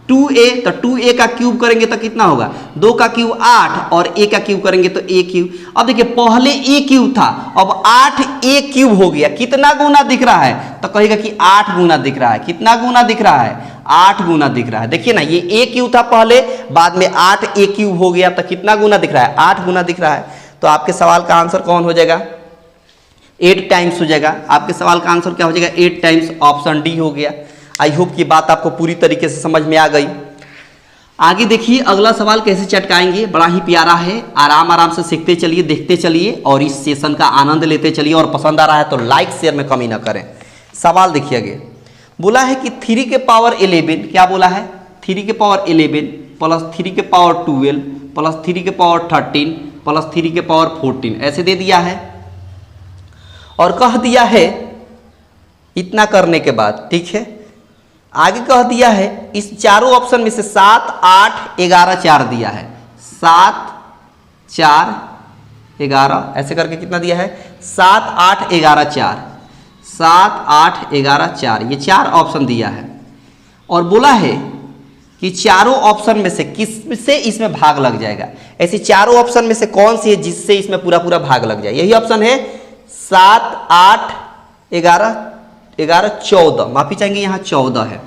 2a, तो 2a का क्यूब करेंगे तो कितना होगा, 2 का क्यूब 8, और a का क्यूब करेंगे तो a क्यूब। अब देखिए पहले a क्यूब था, अब 8a क्यूब हो गया। कितना गुना दिख रहा है, तो कहेगा कि 8 गुना दिख रहा है। कितना गुना दिख रहा है, 8 गुना दिख रहा है। देखिए ना, ये a क्यूब था पहले, बाद में 8a क्यूब हो गया, तो कितना गुना दिख रहा है, 8 गुना दिख रहा है। तो आपके सवाल का आंसर कौन हो जाएगा, 8 टाइम्स हो जाएगा। आपके सवाल का आंसर क्या हो जाएगा, 8 टाइम्स। ऑप्शन डी हो गया। आई होप कि बात आपको पूरी तरीके से समझ में आ गई। आगे देखिए अगला सवाल कैसे चटकाएंगे, बड़ा ही प्यारा है। आराम आराम से सीखते चलिए, देखते चलिए और इस सेशन का आनंद लेते चलिए। और पसंद आ रहा है तो लाइक शेयर में कमी ना करें। सवाल देखिए आगे बोला है कि 3 के पावर 11, क्या बोला है 3 के पावर 11 प्लस 3 के पावर 12 प्लस 3 के पावर 13 प्लस 3 के पावर 14 ऐसे दे दिया है। और कह दिया है इतना करने के बाद, ठीक है, आगे कह दिया है इस चारों ऑप्शन में से 7, 8, 11, 4 दिया है। 7, 4, 11 ऐसे करके कितना दिया है 7, 8, 11, 4, 7, 8, 11, 4 ये 4 ऑप्शन दिया है। और बोला है कि चारों ऑप्शन में से किससे इसमें भाग लग जाएगा। ऐसे चारों ऑप्शन में से कौन सी है जिससे इसमें पूरा पूरा भाग लग जाए। यही ऑप्शन है 7, 8, 11, 14, माफी चाहेंगे यहाँ 14 है।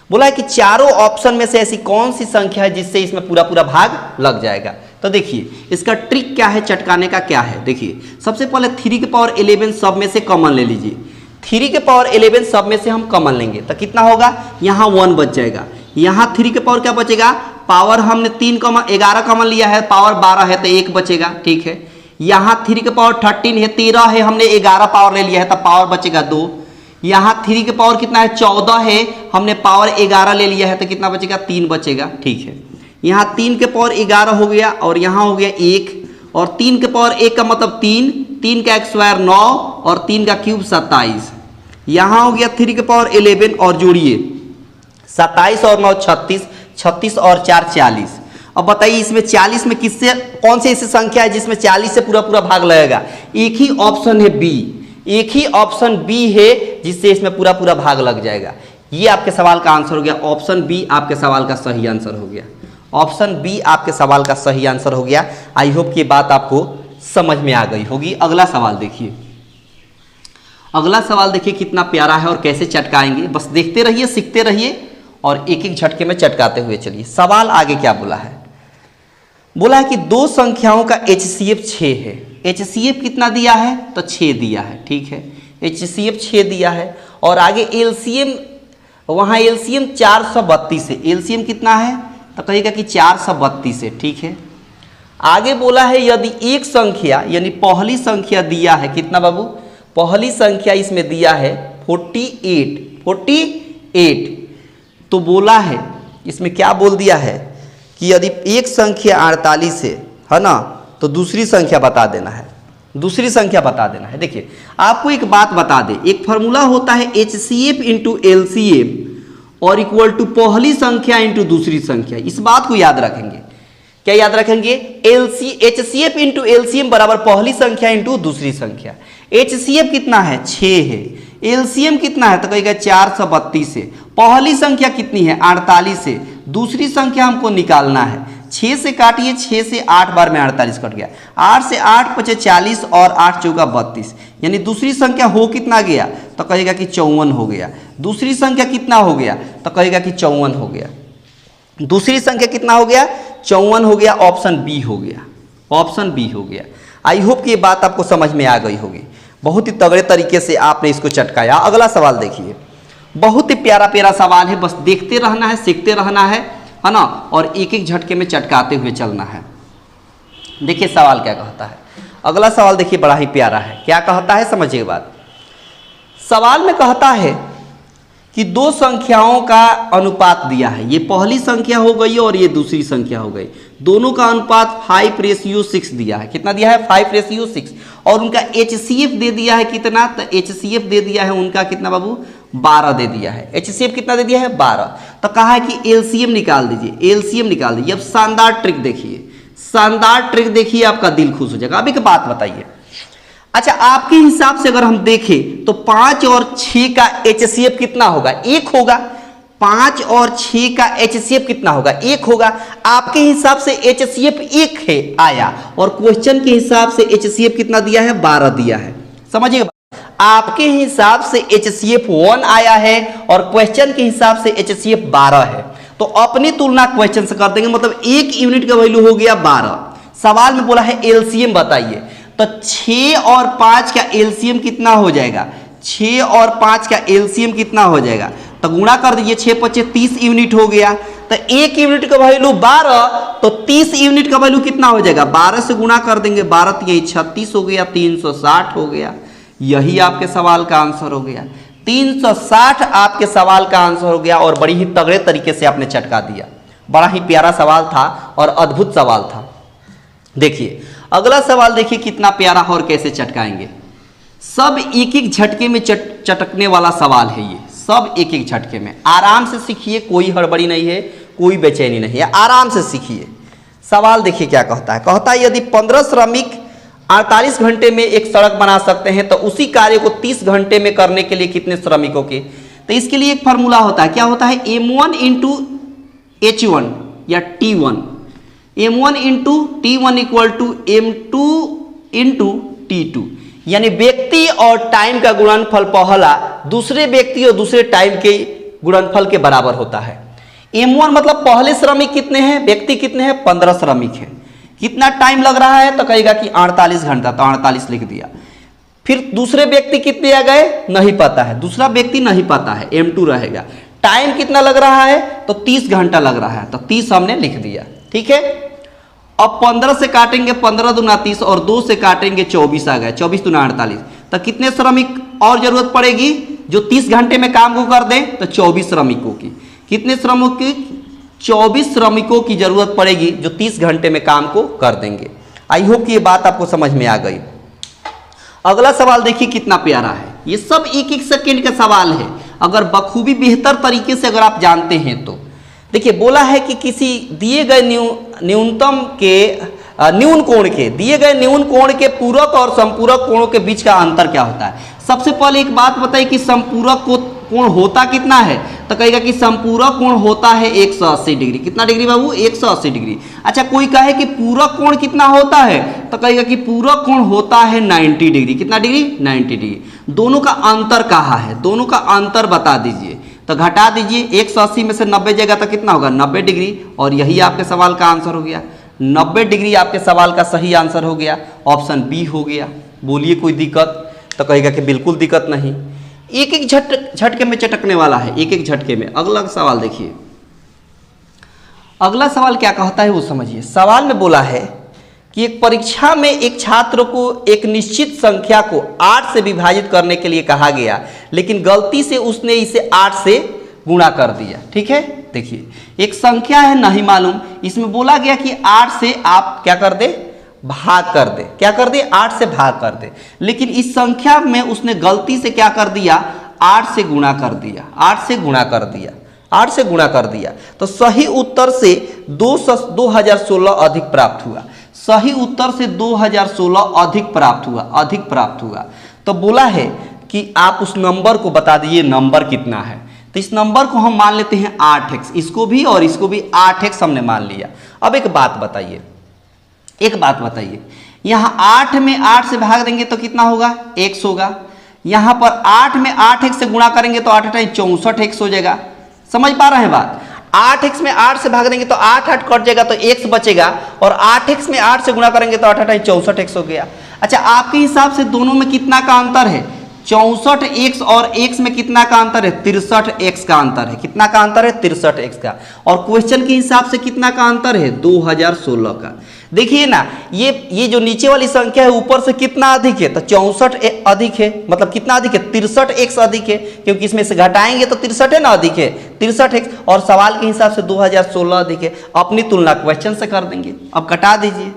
बोला है कि चारों ऑप्शन में से ऐसी कौन सी संख्या है जिससे इसमें पूरा पूरा भाग लग जाएगा। तो देखिए इसका ट्रिक क्या है, चटकाने का क्या है। देखिए सबसे पहले 3 के पावर 11 सब में से कॉमन ले लीजिए। 3 के पावर 11 सब में से हम कॉमन लेंगे तो कितना होगा, यहाँ 1 बच जाएगा। यहाँ 3 के पावर क्या बचेगा, पावर हमने 11 कॉमन लिया है, पावर 12 है तो 1 बचेगा, ठीक है। यहाँ 3 के पावर 13 है, 13 है, हमने 11 पावर ले लिया है तो पावर बचेगा 2। यहाँ 3 के पावर कितना है 14 है, हमने पावर 11 ले लिया है तो कितना बचेगा 3 बचेगा, ठीक है। यहाँ 3 के पावर 11 हो गया और यहाँ हो गया 1 और 3 के पावर 1 का मतलब 3, 3 का स्क्वायर 9 और 3 का क्यूब 27। यहाँ हो गया 3 के पावर 11 और जोड़िए 27 और 9 36, 36 और 4 40। अब बताइए इसमें 40 में किससे कौन सी ऐसी संख्या है जिसमें 40 से पूरा पूरा भाग लगेगा। एक ही ऑप्शन है बी, एक ही ऑप्शन बी है जिससे इसमें पूरा पूरा भाग लग जाएगा। ये आपके सवाल का आंसर हो गया, ऑप्शन बी आपके सवाल का सही आंसर हो गया। ऑप्शन बी आपके सवाल का सही आंसर हो गया। आई होप कि बात आपको समझ में आ गई होगी। अगला सवाल देखिए, अगला सवाल देखिए कितना प्यारा है और कैसे चटकाएंगे। बस देखते रहिए, सीखते रहिए और एक एक झटके में चटकाते हुए चलिए। सवाल आगे क्या बोला है, बोला है कि 2 संख्याओं का HCF 6 है। HCF कितना दिया है तो 6 दिया है, ठीक है। HCF 6 दिया है और आगे LCM, वहाँ LCM 432 है। LCM कितना है तो कहेगा कि 432 है, ठीक है। आगे बोला है यदि एक संख्या यानी पहली संख्या दिया है, कितना बाबू, पहली संख्या इसमें दिया है 48। तो बोला है इसमें क्या बोल दिया है कि यदि एक संख्या 48 है ना, तो दूसरी संख्या बता देना है, दूसरी संख्या बता देना है। देखिए आपको एक बात बता दे, एक फॉर्मूला होता है HCF इंटू LCM और इक्वल टू पहली संख्या इंटू दूसरी संख्या। इस बात को याद रखेंगे। क्या याद रखेंगे, HCF इंटू LCM बराबर पहली संख्या इंटू दूसरी संख्या। HCF कितना है 6 है, LCM कितना है तो कहेगा 432 है। पहली संख्या कितनी है 48 है, दूसरी संख्या हमको निकालना है। 6 से काटिए, 6 से 8 बार में 48 कट गया, 8 से 8 पचे 40 और 8 चौका 32, यानी दूसरी संख्या हो कितना गया तो कहेगा कि 54 हो गया। दूसरी संख्या कितना हो गया तो कहेगा कि 54 हो गया। दूसरी संख्या कितना हो गया 54 हो गया। ऑप्शन बी हो गया, ऑप्शन बी हो गया। आई होप कि ये बात आपको समझ में आ गई होगी। बहुत ही तगड़े तरीके से आपने इसको चटकाया। अगला सवाल देखिए, बहुत ही प्यारा प्यारा सवाल है, बस देखते रहना है, सीखते रहना है ना, और एक एक झटके में चटकाते हुए चलना है। देखिए सवाल क्या कहता है। अगला सवाल देखिए बड़ा ही प्यारा है, क्या कहता है समझिए बात। सवाल में कहता है कि 2 संख्याओं का अनुपात दिया है। ये पहली संख्या हो गई और ये दूसरी संख्या हो गई। दोनों का अनुपात 5:6 दिया है। कितना दिया है 5:6 और उनका HCF दे दिया है कितना, तो HCF दे दिया है उनका कितना बाबू 12 दे दिया है। HCF कितना दे दिया है 12। तो कहा है कि LCM निकाल दीजिए, LCM निकाल दीजिए। अब शानदार ट्रिक देखिए, शानदार ट्रिक देखिए, आपका दिल खुश हो जाएगा। अब एक बात बताइए, अच्छा आपके हिसाब से अगर हम देखें तो 5 और 6 का HCF कितना होगा 1 होगा। 5 और 6 का HCF कितना होगा 1 होगा। आपके हिसाब से HCF 1 है आया और क्वेश्चन के हिसाब से HCF कितना दिया है 12 दिया है। समझिएगा, आपके हिसाब से HCF 1 आया है और क्वेश्चन के हिसाब से HCF 12 है। तो अपनी तुलना क्वेश्चन से कर देंगे, मतलब 1 यूनिट का वैल्यू हो गया 12। सवाल में बोला है LCM बताइए, तो 6 और 5 का LCM कितना हो जाएगा, 6 और 5 का LCM कितना हो जाएगा, तो गुणा कर दीजिए, 6 पच्चे 30 यूनिट हो गया। तो 1 यूनिट का वैल्यू 12, तो 30 यूनिट का वैल्यू कितना हो जाएगा, 12 से गुणा कर देंगे, 12 यही 36 हो गया, 360 हो गया। यही आपके सवाल का आंसर हो गया, 360 आपके सवाल का आंसर हो गया। और बड़ी ही तगड़े तरीके से आपने चटका दिया, बड़ा ही प्यारा सवाल था और अद्भुत सवाल था। देखिए अगला सवाल, देखिए कितना प्यारा और कैसे चटकाएंगे। सब एक एक झटके में चटकने वाला सवाल है ये, सब एक एक झटके में। आराम से सीखिए, कोई हड़बड़ी नहीं है, कोई बेचैनी नहीं है, आराम से सीखिए। सवाल देखिए क्या कहता है, कहता है यदि 15 श्रमिक 48 घंटे में एक सड़क बना सकते हैं तो उसी कार्य को 30 घंटे में करने के लिए कितने श्रमिकों के। तो इसके लिए एक फार्मूला होता है, क्या होता है, M1 इंटू H1 या T1, M1 into T1 equal to M2 into T2, यानी व्यक्ति और टाइम का गुणनफल पहला दूसरे व्यक्ति और दूसरे टाइम के गुणनफल के बराबर होता है। M1 मतलब पहले श्रमिक कितने हैं, व्यक्ति कितने हैं, 15 श्रमिक हैं। कितना टाइम लग रहा है, तो कहेगा कि 48 घंटा, तो 48 लिख दिया। फिर दूसरे व्यक्ति कितने आ गए, नहीं पता है, दूसरा व्यक्ति नहीं पता है, M2 रहेगा। टाइम कितना लग रहा है, तो 30 घंटा लग रहा है, तो 30 हमने लिख दिया। ठीक है, अब 15 से काटेंगे 15 दूना 30 और 2 से काटेंगे 24 आ गए, 24 दूना 48। तो कितने श्रमिक और जरूरत पड़ेगी जो 30 घंटे में काम को कर दें, तो 24 श्रमिकों की। कितने श्रमिकों की, 24 श्रमिकों की जरूरत पड़ेगी जो 30 घंटे में काम को कर देंगे। आई होप कि ये बात आपको समझ में आ गई। अगला सवाल देखिए कितना प्यारा है, ये सब एक एक सेकेंड का सवाल है, अगर बखूबी बेहतर तरीके से अगर आप जानते हैं तो। देखिए बोला है कि किसी दिए गए न्यूनतम के न्यून कोण के, दिए गए न्यून कोण के पूरक और संपूरक कोणों के बीच का अंतर क्या होता है। सबसे पहले एक बात बताइए कि संपूरक कोण होता कितना है, तो कहेगा कि संपूरक कोण होता है 180 डिग्री। कितना डिग्री बाबू, 180 डिग्री। अच्छा कोई कहे कि पूरक कोण कितना होता है, तो कहेगा कि पूरक कोण होता है 90 डिग्री। कितना डिग्री, 90 डिग्री। दोनों का अंतर कहाँ है, दोनों का अंतर बता दीजिए। तो घटा दीजिए, 180 में से 90 जाएगा तो कितना होगा, 90 डिग्री। और यही आपके सवाल का आंसर हो गया, 90 डिग्री आपके सवाल का सही आंसर हो गया, ऑप्शन बी हो गया। बोलिए कोई दिक्कत, तो कहेगा कि बिल्कुल दिक्कत नहीं। एक एक झटके में चटकने वाला है, एक एक झटके में। अगला सवाल देखिए, अगला सवाल क्या कहता है वो समझिए। सवाल में बोला है कि एक परीक्षा में एक छात्र को एक निश्चित संख्या को 8 से विभाजित करने के लिए कहा गया, लेकिन गलती से उसने इसे 8 से गुणा कर दिया। ठीक है, देखिए एक संख्या है नहीं मालूम, इसमें बोला गया कि 8 से आप क्या कर दे, भाग कर दे। क्या कर दे, 8 से भाग कर दे। लेकिन इस संख्या में उसने गलती से क्या कर दिया, 8 से गुणा कर दिया, 8 से गुणा कर दिया, 8 से गुणा कर दिया। तो सही उत्तर से 2016 अधिक प्राप्त हुआ। सही उत्तर से 2016 अधिक प्राप्त हुआ, अधिक प्राप्त हुआ। तो बोला है कि आप उस नंबर को बता दीजिए, नंबर कितना है। तो इस नंबर को हम मान लेते हैं 8x, इसको भी और इसको भी 8x हमने मान लिया। अब एक बात बताइए, एक बात बताइए, यहाँ 8 में 8 से भाग देंगे तो कितना होगा, x होगा। यहाँ पर 8 में 8x से गुणा करेंगे तो 8 × 64x हो जाएगा। समझ पा रहे हैं बात, 8x में 8 से भाग देंगे तो 8 8 कट जाएगा तो x बचेगा, और 8x में 8 से गुणा करेंगे तो 8 8 64x हो गया। अच्छा आपके हिसाब से दोनों में कितना का अंतर है, 64x और x में कितना का अंतर है, 63x का अंतर है। कितना का अंतर है, 63x का। और क्वेश्चन के हिसाब से कितना का अंतर है, 2016 का। देखिए ना, ये जो नीचे वाली संख्या है ऊपर से कितना अधिक है, तो 64 अधिक है, मतलब कितना अधिक है, 63x अधिक है, क्योंकि इसमें से घटाएंगे तो 63 है ना, अधिक है 63x, और सवाल के हिसाब से 2016 अधिक है। अपनी तुलना क्वेश्चन से कर देंगे। अब कटा दीजिए,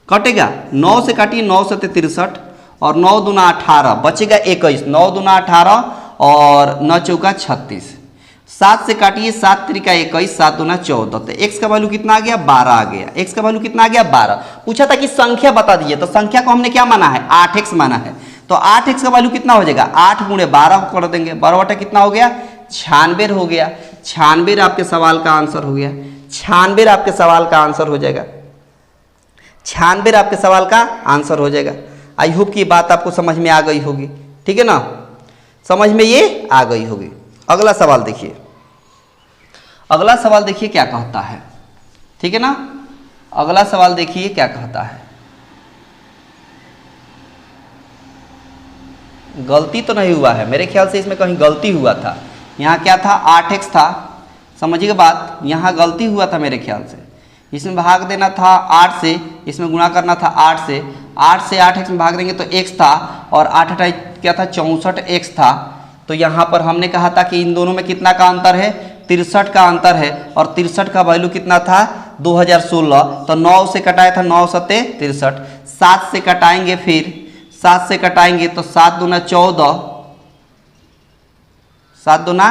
कटेगा 9 से काटिए, 9 से 63 और 9 दूना 18, बचेगा 21, 9 दूना 18 और 9 चौका 36। 7 से काटिए, 7 त्रिका 21, 7 दूना 14। तो x का वैल्यू कितना आ गया, 12 आ गया। x का वैल्यू कितना आ गया, 12। पूछा था कि संख्या बता दीजिए, तो संख्या को हमने क्या माना है, 8x माना है। तो 8x का वैल्यू कितना हो जाएगा, 8 × 12 कर देंगे, 12 बटा कितना हो गया, 96 हो गया। 96 आपके सवाल का आंसर हो गया। 96 आपके सवाल का आंसर हो जाएगा। 96 आपके सवाल का आंसर हो जाएगा। आई होप कि बात आपको समझ में आ गई होगी। ठीक है ना, समझ में ये आ गई होगी। अगला सवाल देखिए, अगला सवाल देखिए क्या कहता है। ठीक है ना, अगला सवाल देखिए क्या कहता है। गलती तो नहीं हुआ है, मेरे ख्याल से इसमें कहीं गलती हुआ था, यहाँ क्या था 8x था, समझिएगा बात, यहाँ गलती हुआ था मेरे ख्याल से, इसमें भाग देना था 8 से, इसमें गुणा करना था 8 से, 8 से 8x में भाग देंगे तो x था और 8 क्या था 64x था। तो यहाँ पर हमने कहा था कि इन दोनों में कितना का अंतर है, 63 का अंतर है और 63 का वैल्यू कितना था 2016। तो 9 से कटाया था 9 सत्ते 63, 7 से कटाएंगे, फिर 7 से कटाएंगे तो 7 दूना 14, 7 दूना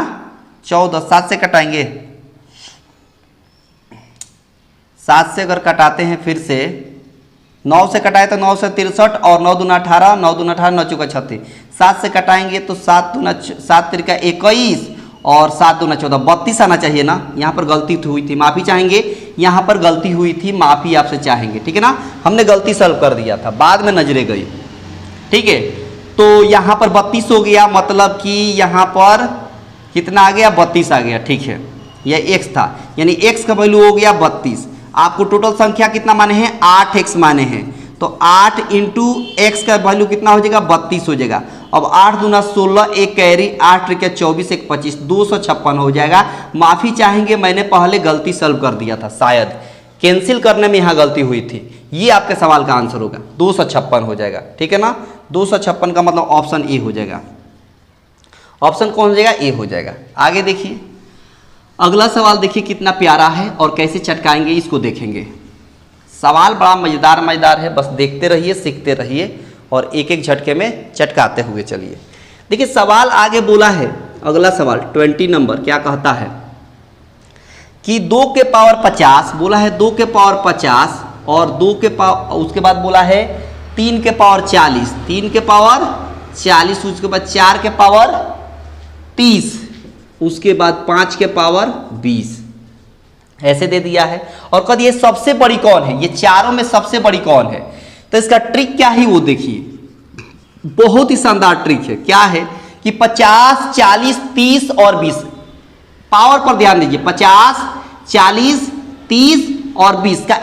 14, 7 से कटाएंगे, 7 से अगर कटाते हैं फिर से 9 से कटाए तो 9 से 63 और 9 दूना 18, 9 दूना 18, 9 चौका 36, 7 से कटाएंगे तो 7 तिरका 21 और 7 दूना 14, 32 आना चाहिए ना, यहाँ पर गलती हुई थी, माफ़ी चाहेंगे, यहाँ पर गलती हुई थी, माफ़ी आपसे चाहेंगे, ठीक है ना। हमने गलती सॉल्व कर दिया था, बाद में नजरे गई, ठीक है। तो यहाँ पर 32 हो गया, मतलब कि यहाँ पर कितना आ गया 32 आ गया, ठीक है। यह x था, यानी x का वैल्यू हो गया 32। आपको टोटल संख्या कितना माने हैं 8x माने हैं, तो 8 इंटू एक्स का वैल्यू कितना हो जाएगा 32 हो जाएगा। अब 8 दूना 16, एक कैरी, 8 त्रिका 24, एक 25, 256 हो जाएगा। माफ़ी चाहेंगे, मैंने पहले गलती सॉल्व कर दिया था, शायद कैंसिल करने में यहाँ गलती हुई थी। ये आपके सवाल का आंसर होगा, 256 हो जाएगा, ठीक है ना। 256 का मतलब ऑप्शन ए हो जाएगा। ऑप्शन कौन हो जाएगा, ए हो जाएगा। आगे देखिए, अगला सवाल देखिए कितना प्यारा है और कैसे चटकाएंगे इसको देखेंगे। सवाल बड़ा मज़ेदार है, बस देखते रहिए, सीखते रहिए और एक एक झटके में चटकाते हुए चलिए। देखिए सवाल आगे बोला है, अगला सवाल 20 नंबर क्या कहता है कि 2 के पावर 50 बोला है, 2 के पावर 50 और 2 के पावर, उसके बाद बोला है 3 के पावर 40, 3 के पावर 40, उसके बाद 4 के पावर 30, उसके बाद 5 के पावर 20, ऐसे दे दिया है। और कद ये सबसे बड़ी कौन है, ये चारों में सबसे बड़ी कौन है, तो इसका ट्रिक क्या है वो देखिए, बहुत ही शानदार ट्रिक है। क्या है कि 50, 40, 30 और 20, पावर पर ध्यान दीजिए, 50, 40, 30 और 20 का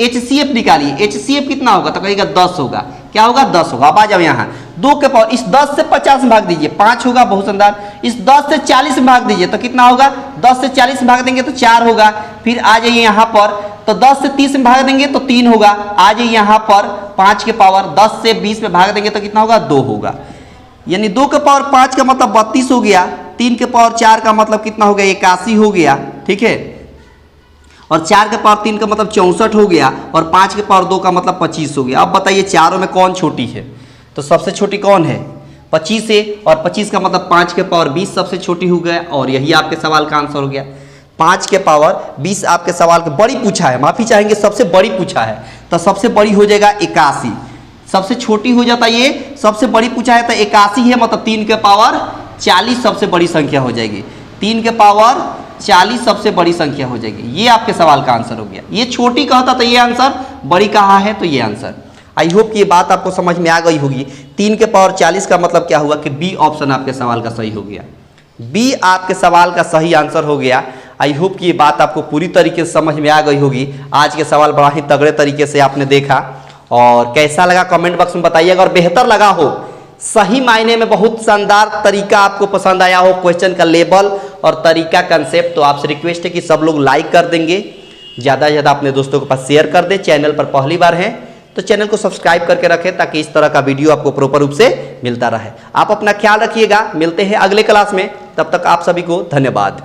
HCF निकालिए। HCF कितना होगा, तो कहेगा 10 होगा। क्या होगा 10 होगा। अब आ जाओ यहाँ, 2 के पावर, इस 10 से 50 में भाग दीजिए 5 होगा, बहुत शानदार। इस 10 से 40 में भाग दीजिए तो कितना होगा, 10 से 40 में भाग देंगे तो 4 होगा। फिर आ जाइए यहाँ पर, तो 10 से 30 में भाग देंगे तो 3 होगा। आ जाइए यहाँ पर 5 के पावर 10 से 20 में भाग देंगे तो कितना होगा 2 होगा। यानी 2 के पावर 5 का मतलब 32 हो गया, 3 के पावर 4 का मतलब कितना हो गया 81 हो गया, ठीक है। और 4 के पावर 3 का मतलब 64 हो गया और 5 के पावर 2 का मतलब 25 हो गया। अब बताइए चारों में कौन छोटी है, तो सबसे छोटी कौन है 25 है, और 25 का मतलब 5 के पावर 20 सबसे छोटी हो गया, और यही आपके सवाल का आंसर हो गया। 5 के पावर 20 आपके सवाल का बड़ी पूछा है, माफ़ी चाहेंगे सबसे बड़ी पूछा है, तो सबसे बड़ी हो जाएगा 81, सबसे छोटी हो जाता ये, सबसे बड़ी पूछा है तो 81 है, मतलब 3 के पावर 40 सबसे बड़ी संख्या हो जाएगी। 3 के पावर 40 सबसे बड़ी संख्या हो जाएगी। ये आपके सवाल का आंसर हो गया। ये छोटी कहता तो ये आंसर, बड़ी कहा है तो ये आंसर। आई होप कि ये बात आपको समझ में आ गई होगी। 3 के पावर 40 का मतलब क्या हुआ कि बी ऑप्शन आपके सवाल का सही हो गया। बी आपके सवाल का सही आंसर हो गया। आई होप कि ये बात आपको पूरी तरीके से समझ में आ गई होगी। आज के सवाल बड़ा ही तगड़े तरीके से आपने देखा, और कैसा लगा कमेंट बॉक्स में बताइएगा। और बेहतर लगा हो, सही मायने में बहुत शानदार तरीका आपको पसंद आया हो, क्वेश्चन का लेवल और तरीका कंसेप्ट, तो आपसे रिक्वेस्ट है कि सब लोग लाइक कर देंगे, ज़्यादा से ज़्यादा अपने दोस्तों के पास शेयर कर दें। चैनल पर पहली बार हैं तो चैनल को सब्सक्राइब करके रखें ताकि इस तरह का वीडियो आपको प्रॉपर रूप से मिलता रहे। आप अपना ख्याल रखिएगा, मिलते हैं अगले क्लास में, तब तक आप सभी को धन्यवाद।